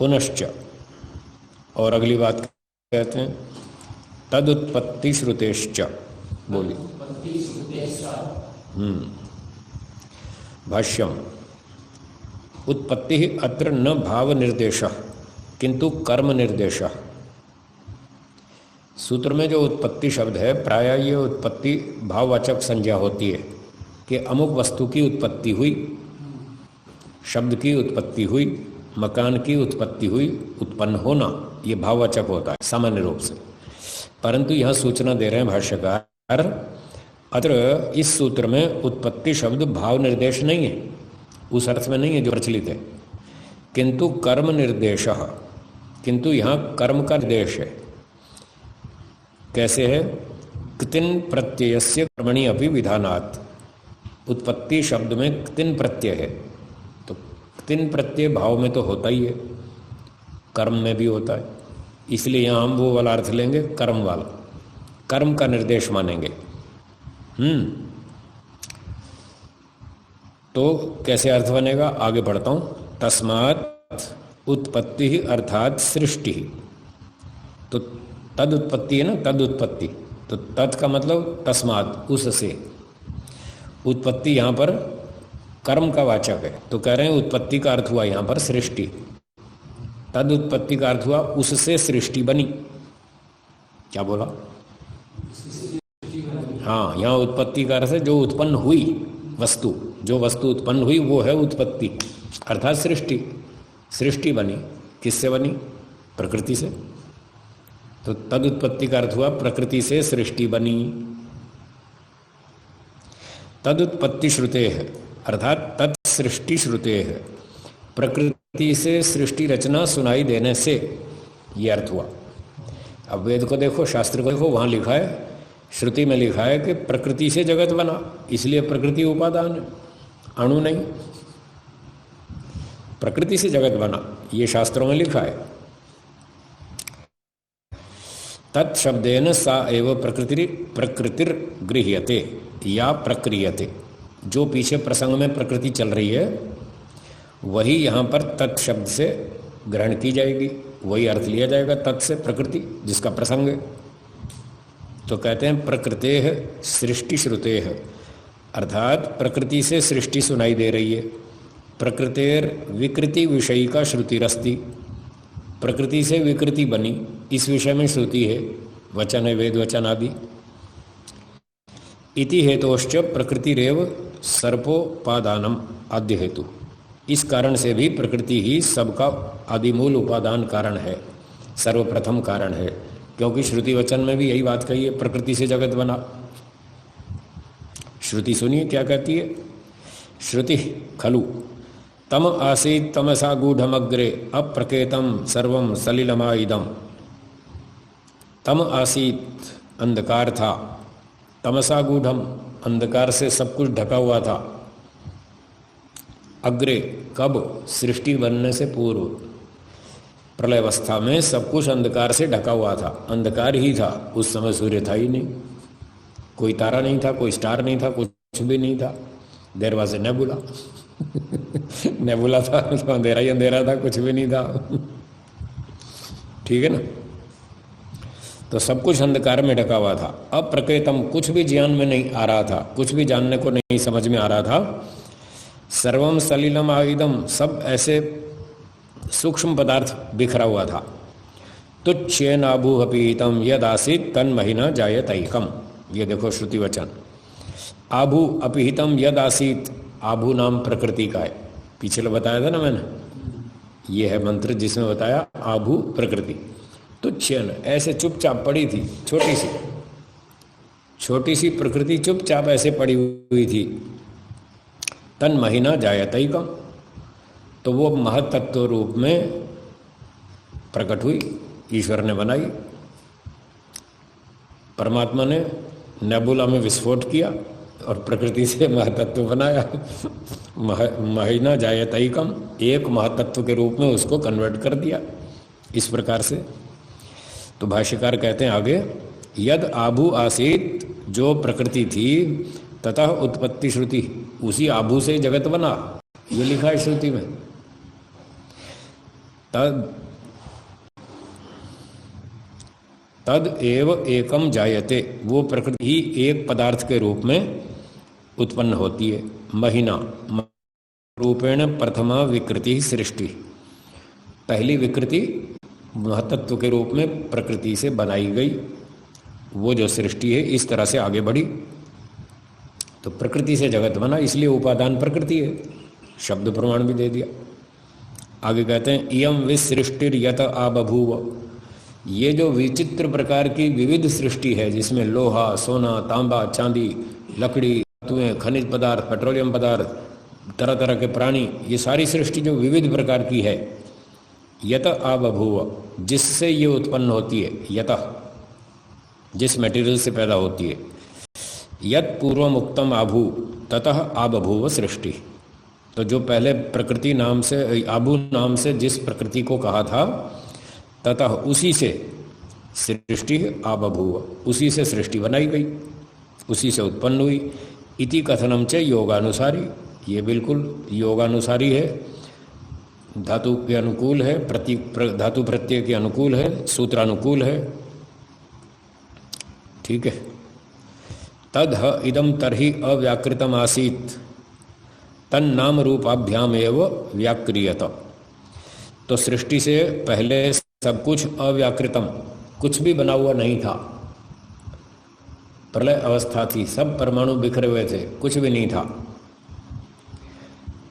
पुनश्च, और अगली बात कहते हैं तदुत्पत्ति श्रुतेश्च। बोलिए। भाष्यम। उत्पत्ति अत्र न भाव निर्देश किंतु कर्म निर्देश। सूत्र में जो उत्पत्ति शब्द है, प्रायः ये उत्पत्ति भाववाचक संज्ञा होती है कि अमुक वस्तु की उत्पत्ति हुई, शब्द की उत्पत्ति हुई, मकान की उत्पत्ति हुई, उत्पन्न होना, ये भाववाचक होता है सामान्य रूप से। परंतु यहाँ सूचना दे रहे हैं भाष्यकार, अत्र इस सूत्र में उत्पत्ति शब्द भाव निर्देश नहीं है, उस अर्थ में नहीं है जो प्रचलित है, किंतु कर्म निर्देश, किंतु यहाँ कर्म का निर्देश है। कैसे है? क्तिन प्रत्ययस्य कर्मणि अपि विधानात्। उत्पत्ति शब्द में क्तिन प्रत्यय है, तो क्तिन प्रत्यय भाव में तो होता ही है, कर्म में भी होता है, इसलिए यहाँ हम वो वाला अर्थ लेंगे, कर्म वाला, कर्म का निर्देश मानेंगे। तो कैसे अर्थ बनेगा? आगे बढ़ता हूँ। तस्मात् उत्पत्ति ही अर्थात सृष्टि। तो तद उत्पत्ति है ना, तद उत्पत्ति, तो तद का मतलब तस्मात्, उससे। उत्पत्ति यहाँ पर कर्म का वाचक है, तो कह रहे हैं उत्पत्ति का अर्थ हुआ यहाँ पर सृष्टि। तद उत्पत्ति का अर्थ हुआ उससे सृष्टि बनी। क्या बोला? हाँ, यहाँ उत्पत्ति का अर्थ है जो उत्पन्न हुई वस्तु, जो वस्तु उत्पन्न हुई वो है उत्पत्ति, अर्थात सृष्टि। सृष्टि बनी, किससे बनी? प्रकृति से। तो तद उत्पत्ति का अर्थ हुआ प्रकृति से सृष्टि बनी। तद उत्पत्ति श्रुते है अर्थात तत्सृष्टि श्रुते है, प्रकृति से सृष्टि रचना सुनाई देने से, ये अर्थ हुआ। अब वेद को देखो, शास्त्र को देखो, वहाँ लिखा है, श्रुति में लिखा है कि प्रकृति से जगत बना, इसलिए प्रकृति उपादान है, अणु नहीं। प्रकृति से जगत बना, ये शास्त्रों में लिखा है। तत्शब्देन सा एव प्रकृतिर गृह्यते या प्रक्रियते। जो पीछे प्रसंग में प्रकृति चल रही है वही यहाँ पर तत्शब्द से ग्रहण की जाएगी, वही अर्थ लिया जाएगा तत् से, प्रकृति जिसका प्रसंग है। तो कहते हैं प्रकृतेः सृष्टि श्रुतेः, अर्थात प्रकृति से सृष्टि सुनाई दे रही है। प्रकृतेर विकृति विषयी का श्रुतिरस्ति, प्रकृति से विकृति बनी, इस विषय में श्रुति है, वचन है, वेद वचन आदि। इति हेतोश्च प्रकृतिरेव सर्पोपादानम आद्य हेतु, इस कारण से भी प्रकृति ही सबका आदिमूल उपादान कारण है, सर्वप्रथम कारण है, क्योंकि श्रुति वचन में भी यही बात कही है, प्रकृति से जगत बना। श्रुति सुनिए क्या कहती है। श्रुति खलु तम आसीत् तमसा गूढ़मग्रे अप्रकेतम सर्वम सलिलमाइदम। तम आसीत अंधकार था, तमसा गूढ़म अंधकार से सब कुछ ढका हुआ था। अग्रे कब? सृष्टि बनने से पूर्व, प्रलय अवस्था में सब कुछ अंधकार से ढका हुआ था, अंधकार ही था। उस समय सूर्य था ही नहीं, कोई तारा नहीं था, कोई स्टार नहीं था, कुछ भी नहीं था। There was a nebula nebula था तो अंधेरा ही अंधेरा था, कुछ भी नहीं था। ठीक है ना। तो सब कुछ अंधकार में ढका हुआ था। अप्रकृतम, कुछ भी ज्ञान में नहीं आ रहा था, कुछ भी जानने को नहीं समझ में आ रहा था। सर्वम सलिलम आइदम, सब ऐसे सूक्ष्म पदार्थ बिखरा हुआ था। तुच्छेन आभू अपीतम यद आसीत तन महीना जायतैकम। ये देखो श्रुति वचन। आभू अपीतम यद आसीत, आभू नाम प्रकृति का है, पीछे बताया था ना मैंने, ये है मंत्र जिसमें बताया आभू प्रकृति। तुच्छेन, ऐसे चुपचाप पड़ी थी, छोटी सी प्रकृति चुपचाप ऐसे पड़ी हुई थी। तन महीना जायतैकम, तो वो महत्तत्व रूप में प्रकट हुई, ईश्वर ने बनाई। परमात्मा ने नेबुला में विस्फोट किया और प्रकृति से महतत्व बनाया। महीना जायतैकम, एक महतत्व के रूप में उसको कन्वर्ट कर दिया इस प्रकार से। तो भाष्यकार कहते हैं आगे, यद आभू आसीत, जो प्रकृति थी, तथा उत्पत्ति श्रुति, उसी आभू से जगत बना, ये लिखा है श्रुति में। तद तद एव एकम जायते, वो प्रकृति ही एक पदार्थ के रूप में उत्पन्न होती है। महीना रूपेण प्रथमा विकृति सृष्टि, पहली विकृति महतत्व के रूप में प्रकृति से बनाई गई, वो जो सृष्टि है इस तरह से आगे बढ़ी। तो प्रकृति से जगत बना, इसलिए उपादान प्रकृति है, शब्द प्रमाण भी दे दिया। आगे कहते हैं इयम विसृष्टिर्यत आबभूव, ये जो विचित्र प्रकार की विविध सृष्टि है जिसमें लोहा, सोना, तांबा, चांदी, लकड़ी, धातुएं, खनिज पदार्थ, पेट्रोलियम पदार्थ, तरह तरह के प्राणी, ये सारी सृष्टि जो विविध प्रकार की है, यत आबभूव, जिससे ये उत्पन्न होती है, यत जिस मटेरियल से पैदा होती है, यत पूर्वम उक्तम आभू ततः आबभूव सृष्टि। तो जो पहले प्रकृति नाम से, आभू नाम से जिस प्रकृति को कहा था, ततः उसी से सृष्टि आबभूव, उसी से सृष्टि बनाई गई, उसी से उत्पन्न हुई। इति कथनम च योगानुसारी, ये बिल्कुल योगानुसारी है, धातु के अनुकूल है, धातु प्रत्यय के अनुकूल है, सूत्रानुकूल है। ठीक है। तद् इदम तरहि अव्याकृतम आसीत तन्नाम रूपाभ्याम एव व्याक्रियत। तो सृष्टि से पहले सब कुछ अव्याकृतम, कुछ भी बना हुआ नहीं था, प्रलय अवस्था थी, सब परमाणु बिखरे हुए थे, कुछ भी नहीं था।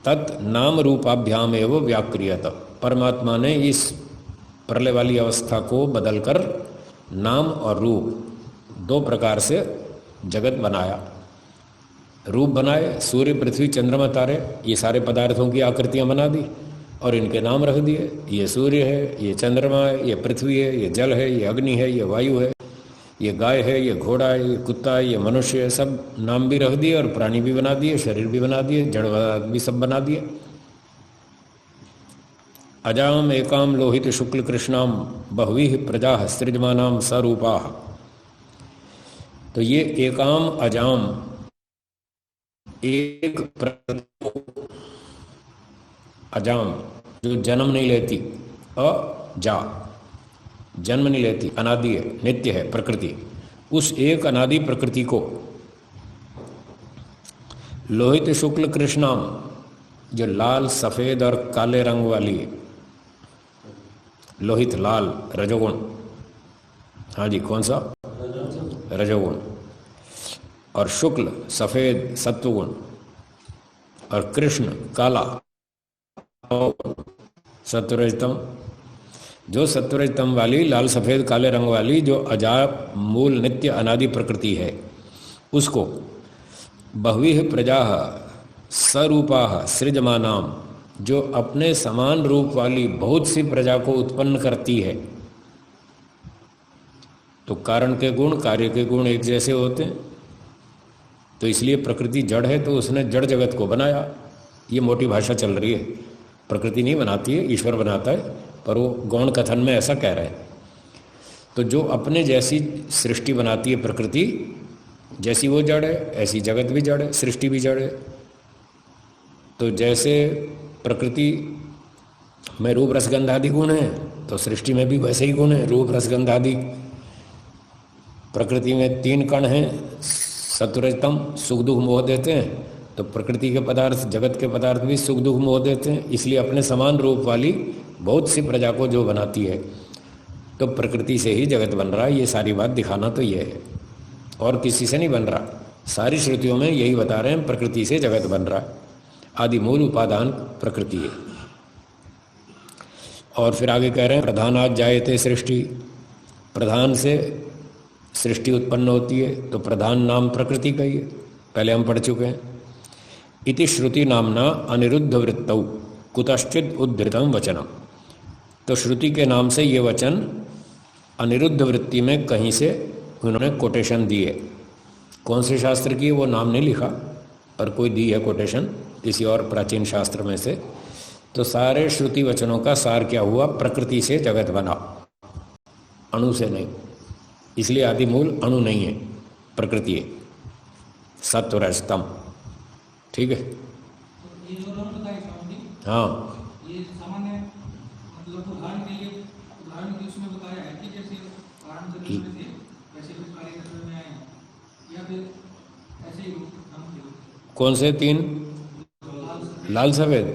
तत् नाम रूपाभ्याम एव व्याक्रियत, परमात्मा ने इस प्रलय वाली अवस्था को बदलकर नाम और रूप दो प्रकार से जगत बनाया। रूप बनाए, सूर्य, पृथ्वी, चंद्रमा, तारे, ये सारे पदार्थों की आकृतियां बना दी और इनके नाम रख दिए। ये सूर्य है, ये चंद्रमा है, ये पृथ्वी है, ये जल है, ये अग्नि है, ये वायु है, ये गाय है, ये घोड़ा है, ये कुत्ता है, ये मनुष्य है, सब नाम भी रख दिए और प्राणी भी बना दिए, शरीर भी बना दिए, जड़ भी सब बना दिए। अजाम एकाम लोहित शुक्ल कृष्णाम बहवी प्रजा सृजमानाम सरूपा। तो ये एकाम अजाम, एक अजाम जो जन्म नहीं लेती, अजा जन्म नहीं लेती, अनादि है, नित्य है प्रकृति, उस एक अनादि प्रकृति को लोहित शुक्ल कृष्णाम, जो लाल, सफेद और काले रंग वाली, लोहित लाल रजोगुण, हाँ जी, कौन सा रजोगुण, और शुक्ल सफेद सत्वगुण, और कृष्ण काला सत्वरजतम, जो सत्वरजतम वाली लाल सफेद काले रंग वाली जो अजाप मूल नित्य अनादि प्रकृति है, उसको बहवीह प्रजा सरूपा सृजमानाम, जो अपने समान रूप वाली बहुत सी प्रजा को उत्पन्न करती है। तो कारण के गुण, कार्य के गुण एक जैसे होते हैं, तो इसलिए प्रकृति जड़ है तो उसने जड़ जगत को बनाया। ये मोटी भाषा चल रही है, प्रकृति नहीं बनाती है, ईश्वर बनाता है, पर वो गौण कथन में ऐसा कह रहे हैं। तो जो अपने जैसी सृष्टि बनाती है प्रकृति, जैसी वो जड़ है ऐसी जगत भी जड़ है, सृष्टि भी जड़ है। तो जैसे प्रकृति में रूप रसगंधादि गुण है, तो सृष्टि में भी वैसे ही गुण है, रूप रसगंधादि। प्रकृति में तीन कण हैं, सत्वरजतम, सुख दुख मोह देते हैं, तो प्रकृति के पदार्थ, जगत के पदार्थ भी सुख दुख मोह देते हैं। इसलिए अपने समान रूप वाली बहुत सी प्रजा को जो बनाती है, तो प्रकृति से ही जगत बन रहा है। ये सारी बात दिखाना तो ये है, और किसी से नहीं बन रहा। सारी श्रुतियों में यही बता रहे हैं, प्रकृति से जगत बन रहा है, आदि मूल उपादान प्रकृति है। और फिर आगे कह रहे हैं प्रधानात जायते सृष्टि, प्रधान से सृष्टि उत्पन्न होती है, तो प्रधान नाम प्रकृति का ही है, पहले हम पढ़ चुके हैं। इति श्रुति नामना अनिरुद्ध वृत्तौ कुतश्चित उद्धृतम वचनम। तो श्रुति के नाम से ये वचन अनिरुद्ध वृत्ति में कहीं से उन्होंने कोटेशन दी है। कौन से शास्त्र की वो नाम नहीं लिखा, पर कोई दी है कोटेशन किसी और प्राचीन शास्त्र में से। तो सारे श्रुति वचनों का सार क्या हुआ? प्रकृति से जगत बना, अणु से नहीं। इसलिए आदि मूल अणु नहीं है, प्रकृति है, सत्व रजतम। ठीक है, हाँ, मतलब उदाहरण के लिए उसमें बताया है कि जैसे कारण से थे वैसे फिर कार्य क्षेत्र में आए, या फिर ऐसे ही हम थे। कौन से तीन? लाल सफेद।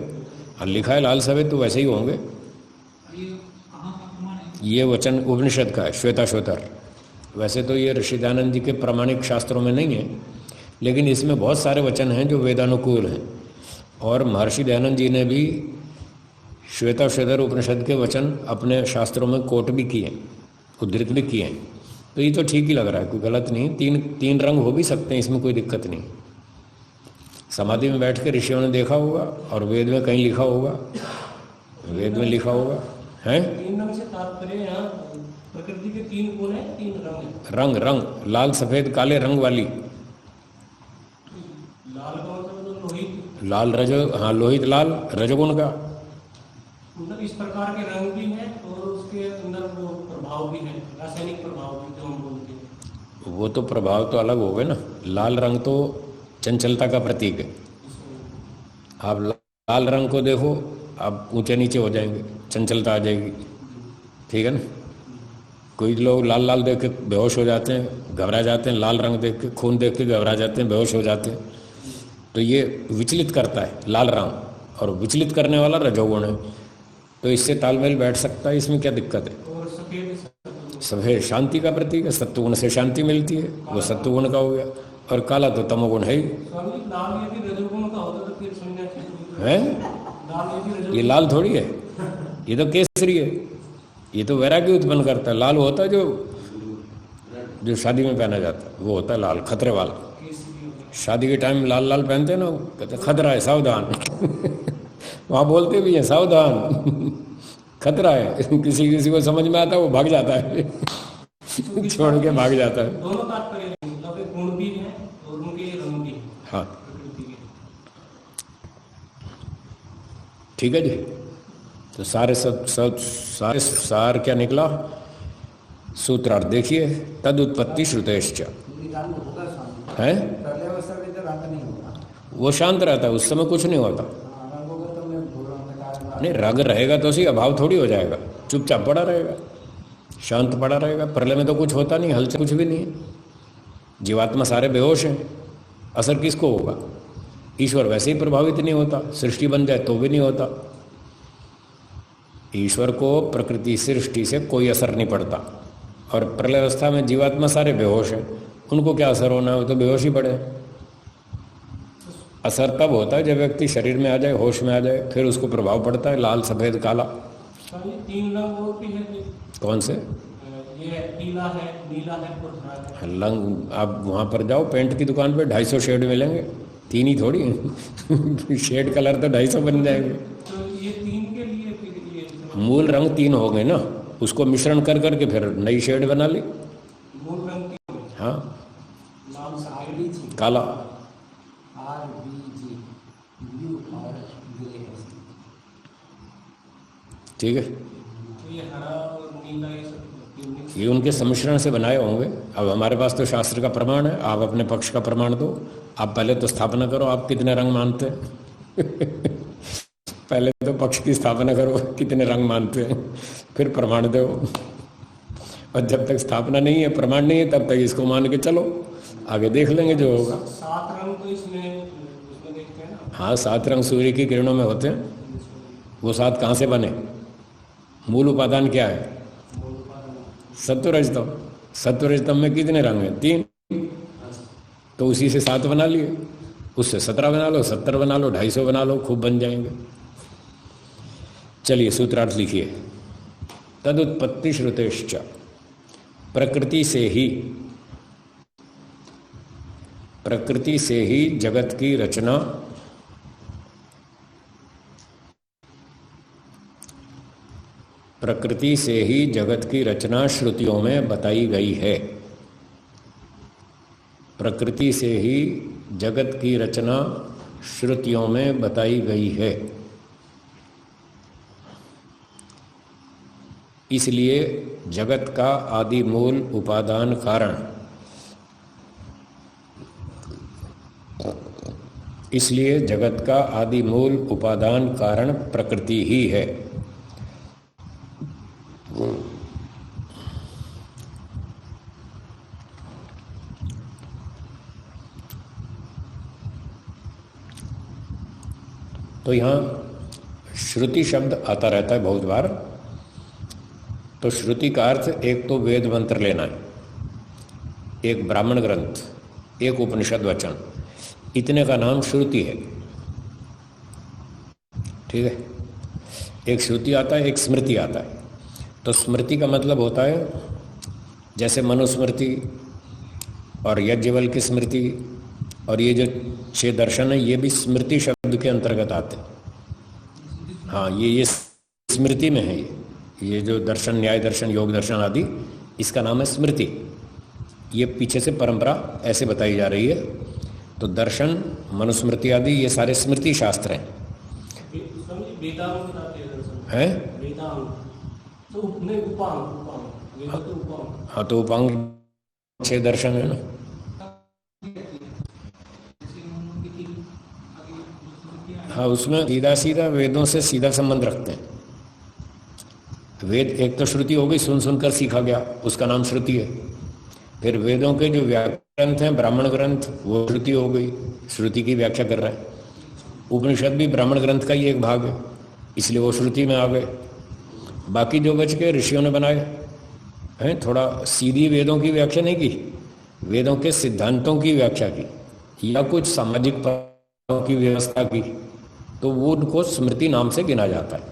हाँ लिखा है लाल सफेद, तो वैसे ही होंगे। ये वचन उपनिषद का है, श्वेताश्वतर। वैसे तो ये ऋषि दयानंद जी के प्रामाणिक शास्त्रों में नहीं है, लेकिन इसमें बहुत सारे वचन हैं जो वेदानुकूल हैं, और महर्षि दयानंद जी ने भी श्वेताश्वतर उपनिषद के वचन अपने शास्त्रों में कोट भी किए, उद्धृत भी किए हैं। तो ये तो ठीक ही लग रहा है, कोई गलत नहीं। तीन रंग हो भी सकते हैं, इसमें कोई दिक्कत नहीं। समाधि में बैठ के ऋषियों ने देखा होगा, और वेद में कहीं लिखा होगा, वेद में लिखा होगा है। तीन रंग से तात्पर्य यहाँ प्रकृति के तीन गुण हैं, तीन रंग। रंग लाल सफेद काले रंग वाली। लाल कौन सा? मतलब लोहित। लाल रजो, हाँ लोहित लाल रजोगुण का। मतलब इस प्रकार के रंग भी हैं और उसके अंदर वो प्रभाव भी है, रासायनिक प्रभाव भी जो हम बोलते हैं। वो तो प्रभाव तो अलग हो गए ना। लाल रंग तो चंचलता का प्रतीक है। आप लाल रंग को देखो, आप ऊंचे नीचे हो जाएंगे, चंचलता आ जाएगी, ठीक है ना। कोई लोग लाल लाल देख के बेहोश हो जाते हैं, घबरा जाते हैं, लाल रंग देख के, खून देख के घबरा जाते हैं, बेहोश हो जाते हैं। तो ये विचलित करता है लाल रंग, और विचलित करने वाला रजोगुण है, तो इससे तालमेल बैठ सकता है, इसमें क्या दिक्कत है। और सफेद शांति का प्रतीक है, सत्वगुण से शांति मिलती है, वो सत्वगुण का हो गया। और काला तो तमोगुण है ही। लाल यदि रजोगुण का होता तो फिर समझना चाहिए है। ये लाल थोड़ी है, ये तो केसरी है। ये तो वैराग्य उत्पन्न करता है। लाल होता है जो शादी में पहना जाता है, वो होता है लाल, खतरे वाला। शादी के टाइम लाल लाल पहनते हैं ना, कहते खतरा है सावधान। वहाँ बोलते भी हैं सावधान, खतरा है। किसी किसी को समझ में आता है, वो भाग जाता है, छोड़ के भाग जाता है। दोनों तात्पर्य गुण भी हैं और उनके रंग भी। हाँ ठीक है जी। तो सारे सार क्या निकला? सूत्रार्थ देखिए, तद उत्पत्ति श्रुतेश्च है। वो शांत रहता है, उस समय कुछ नहीं होता। नहीं, रंग रहेगा तो सही, अभाव थोड़ी हो जाएगा, चुपचाप पड़ा रहेगा, शांत पड़ा रहेगा। प्रलय में तो कुछ होता नहीं, हलचल कुछ भी नहीं है, जीवात्मा सारे बेहोश हैं, असर किसको होगा? ईश्वर वैसे ही प्रभावित नहीं होता, सृष्टि बन जाए तो भी नहीं होता। ईश्वर को प्रकृति सृष्टि से कोई असर नहीं पड़ता, और प्रलय अवस्था में जीवात्मा सारे बेहोश हैं, उनको क्या असर होना है? तो बेहोश ही पड़े। असर तब होता है जब व्यक्ति शरीर में आ जाए, होश में आ जाए, फिर उसको प्रभाव पड़ता है, लाल सफेद काला। तीन रंग और भी है। कौन से? ये पीला है, नीला है और हरा है। रंग आप वहाँ पर जाओ, पेंट की दुकान पे 250 शेड मिलेंगे, तीन ही थोड़ी। शेड कलर तो 250 बन जाएंगे। तो ये तीन के लिए फिर ये मूल रंग तीन हो गए ना, उसको मिश्रण कर करके फिर नई शेड बना ली। मूल रंग तीन। हाँ, लाल सफेद काला, ठीक है। तो ये हरा और नीला ये उनके सम्मिश्रण से बनाए होंगे। अब हमारे पास तो शास्त्र का प्रमाण है, आप अपने पक्ष का प्रमाण दो। आप पहले तो स्थापना करो, आप कितने रंग मानते हैं। पहले तो पक्ष की स्थापना करो, कितने रंग मानते हैं, फिर प्रमाण दो। और जब तक स्थापना नहीं है, प्रमाण नहीं है, तब तक इसको मान के चलो, आगे देख लेंगे जो होगा। 7 रंग तो इसमें देखते हैं ना। हाँ, 7 रंग सूर्य की किरणों में होते हैं। वो 7 कहाँ से बने? मूल उपादान क्या है? सत्वरजतम। सत्वरजतम में कितने रंग हैं? 3। तो उसी से 7 बना लिए, उससे 17 बना लो, 70 बना लो, 250 बना लो, खूब बन जाएंगे। चलिए सूत्रार्थ लिखिए। तदुत्पत्ति श्रुतेश्च, प्रकृति से ही जगत की रचना प्रकृति से ही जगत की रचना श्रुतियों में बताई गई है। प्रकृति से ही जगत की रचना श्रुतियों में बताई गई है। इसलिए जगत का आदि मूल उपादान कारण प्रकृति ही है। तो यहाँ श्रुति शब्द आता रहता है बहुत बार। तो श्रुति का अर्थ एक तो वेद मंत्र लेना है, एक ब्राह्मण ग्रंथ, एक उपनिषद वचन, इतने का नाम श्रुति है। ठीक है, एक श्रुति आता है, एक स्मृति आता है। तो स्मृति का मतलब होता है जैसे मनुस्मृति और यज्ञवल की स्मृति और ये जो 6 दर्शन है ये भी स्मृति शब्द के अंतर्गत आते हैं। हाँ, ये स्मृति में है। ये जो दर्शन, न्याय दर्शन, योग दर्शन आदि, इसका नाम है स्मृति। ये पीछे से परंपरा ऐसे बताई जा रही है। तो दर्शन, मनुस्मृति आदि ये सारे स्मृति शास्त्र हैं। हैं? हाँ, तो उपांग 6 दर्शन है ना। हाँ, उसमें सीधा सीधा वेदों से सीधा संबंध रखते हैं। वेद एक तो श्रुति हो गई, सुन सुनकर सीखा गया, उसका नाम श्रुति है। फिर वेदों के जो ग्रंथ हैं, ब्राह्मण ग्रंथ, वो श्रुति हो गई, श्रुति की व्याख्या कर रहा है। उपनिषद भी ब्राह्मण ग्रंथ का ही एक भाग है, इसलिए वो श्रुति में आ गए। बाकी जो बच के ऋषियों ने बनाए हैं, थोड़ा सीधी वेदों की व्याख्या नहीं की, वेदों के सिद्धांतों की व्याख्या की या कुछ सामाजिक की व्यवस्था की, तो वो उनको स्मृति नाम से गिना जाता है।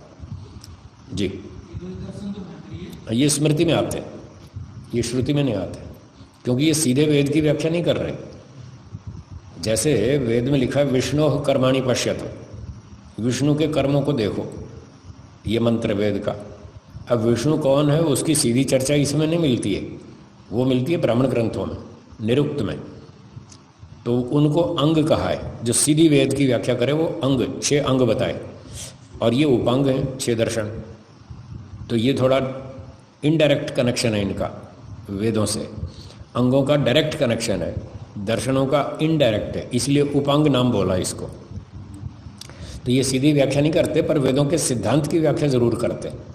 जी, ये स्मृति में आते हैं, ये श्रुति में नहीं आते, क्योंकि ये सीधे वेद की व्याख्या नहीं कर रहे। जैसे वेद में लिखा है विष्णु कर्माणि पश्यत, विष्णु के कर्मों को देखो, ये मंत्र वेद का। अब विष्णु कौन है उसकी सीधी चर्चा इसमें नहीं मिलती है, वो मिलती है ब्राह्मण ग्रंथों में, निरुक्त में। तो उनको अंग कहा है, जो सीधी वेद की व्याख्या करे वो अंग, 6 अंग बताए, और ये उपांग है 6 दर्शन। तो ये थोड़ा इनडायरेक्ट कनेक्शन है इनका वेदों से, अंगों का डायरेक्ट कनेक्शन है, दर्शनों का इनडायरेक्ट है, इसलिए उपांग नाम बोला इसको। तो ये सीधी व्याख्या नहीं करते, पर वेदों के सिद्धांत की व्याख्या जरूर करते हैं।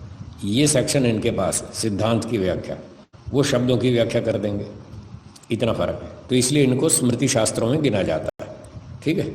ये सेक्शन इनके पास है, सिद्धांत की व्याख्या, वो शब्दों की व्याख्या कर देंगे, इतना फर्क है। तो इसलिए इनको स्मृति शास्त्रों में गिना जाता है। ठीक है।